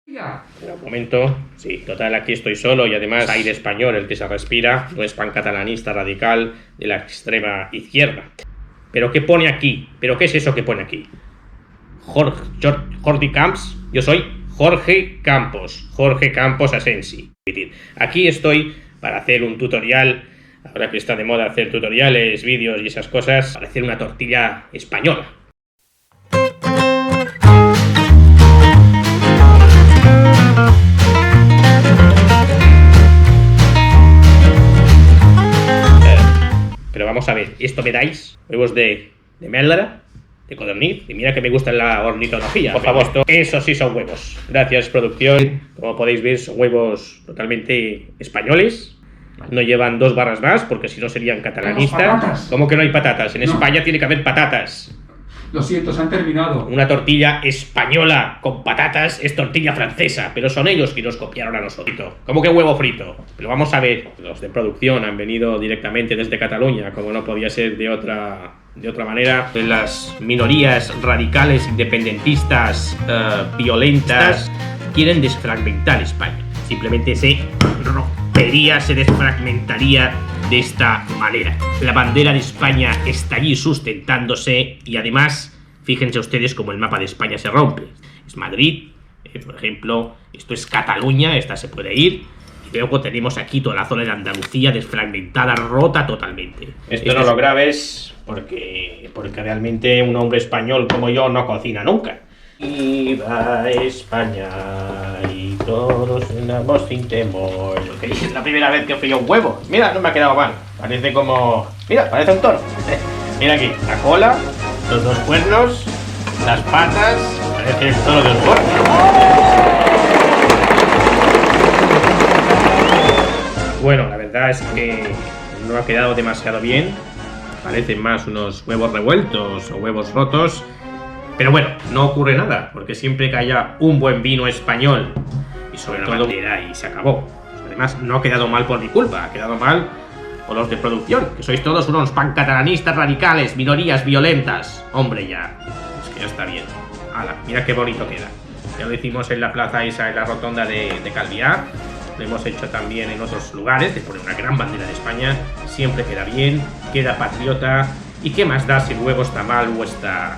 Un momento, sí, total, aquí estoy solo y además aire español el que se respira, no es pancatalanista radical de la extrema izquierda. ¿Pero qué pone aquí? ¿Pero qué es eso que pone aquí? Jordi Camps, yo soy Jorge Campos Asensi. Aquí estoy para hacer un tutorial, ahora que está de moda hacer tutoriales, vídeos y esas cosas, para hacer una tortilla española. Pero vamos a ver, ¿esto me dais? Huevos de melra, de codorniz, y mira que me gusta la ornitología. Por favor, eso sí son huevos. Gracias, producción. Como podéis ver, son huevos totalmente españoles. No llevan 2 barras más, porque si no serían catalanistas. ¿Cómo que no hay patatas? En España tiene que haber patatas. Lo siento, se han terminado. Una tortilla española con patatas es tortilla francesa, pero son ellos que nos copiaron a nosotros. ¿Cómo que huevo frito? Pero vamos a ver, los de producción han venido directamente desde Cataluña, como no podía ser de otra manera. Las minorías radicales, independentistas, violentas, quieren desfragmentar España. Simplemente se rompería, se desfragmentaría de esta manera. La bandera de España está allí sustentándose y además, fíjense ustedes cómo el mapa de España se rompe. Es Madrid, por ejemplo, esto es Cataluña, esta se puede ir. Y luego tenemos aquí toda la zona de Andalucía desfragmentada, rota totalmente. Esto no lo grabes porque realmente un hombre español como yo no cocina nunca. ¡Viva España! Y todos cenamos sin temor. Es la primera vez que frío un huevo. Mira, no me ha quedado mal. Parece como... Mira, parece un toro. Mira aquí, la cola, los 2 cuernos, las patas. Parece el toro de Osborne. Bueno, la verdad es que no ha quedado demasiado bien. Parecen más unos huevos revueltos o huevos rotos. Pero bueno, no ocurre nada, porque siempre que haya un buen vino español y sobre todo bandera y se acabó. Además, no ha quedado mal por mi culpa, ha quedado mal por los de producción, que sois todos unos pancatalanistas radicales, minorías violentas. Hombre, ya, es que ya está bien. Hala, mira qué bonito queda. Ya lo hicimos en la plaza esa, en la rotonda de Calviá. Lo hemos hecho también en otros lugares, de poner una gran bandera de España. Siempre queda bien, queda patriota. ¿Y qué más da si el huevo está mal o está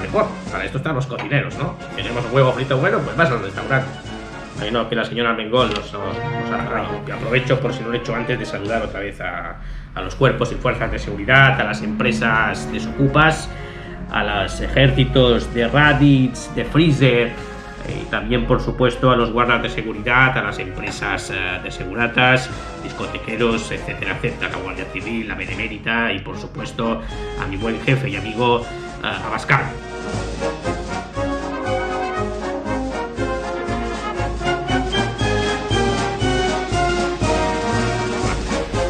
mejor? Para esto están los cocineros, ¿no? Tenemos un huevo frito bueno, pues vas al restaurante. Ay, no, que la señora Bengol nos ha agarrado. Y aprovecho, por si no lo he hecho antes, de saludar otra vez a los cuerpos y fuerzas de seguridad, a las empresas desocupas, a los ejércitos de Raditz, de Freezer, y también, por supuesto, a los guardas de seguridad, a las empresas de seguratas, discotequeros, etcétera, etcétera, la Guardia Civil, la Benemérita y, por supuesto, a mi buen jefe y amigo Abascal.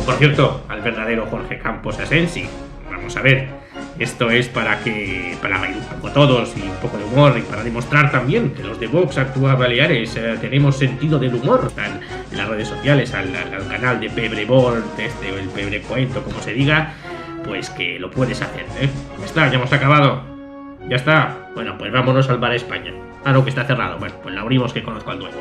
Por cierto, al verdadero Jorge Campos Asensi, vamos a ver. Esto es para reír un poco todos y un poco de humor y para demostrar también que los de Vox Actúa Baleares tenemos sentido del humor. Están en las redes sociales, al canal de Pebreboard, o el Pebrecuento, como se diga, pues que lo puedes hacer, ¿eh? Ya está, ya hemos acabado. Ya está. Bueno, pues vámonos al bar España. Ah, no, que está cerrado. Bueno, pues la abrimos, que conozco al dueño.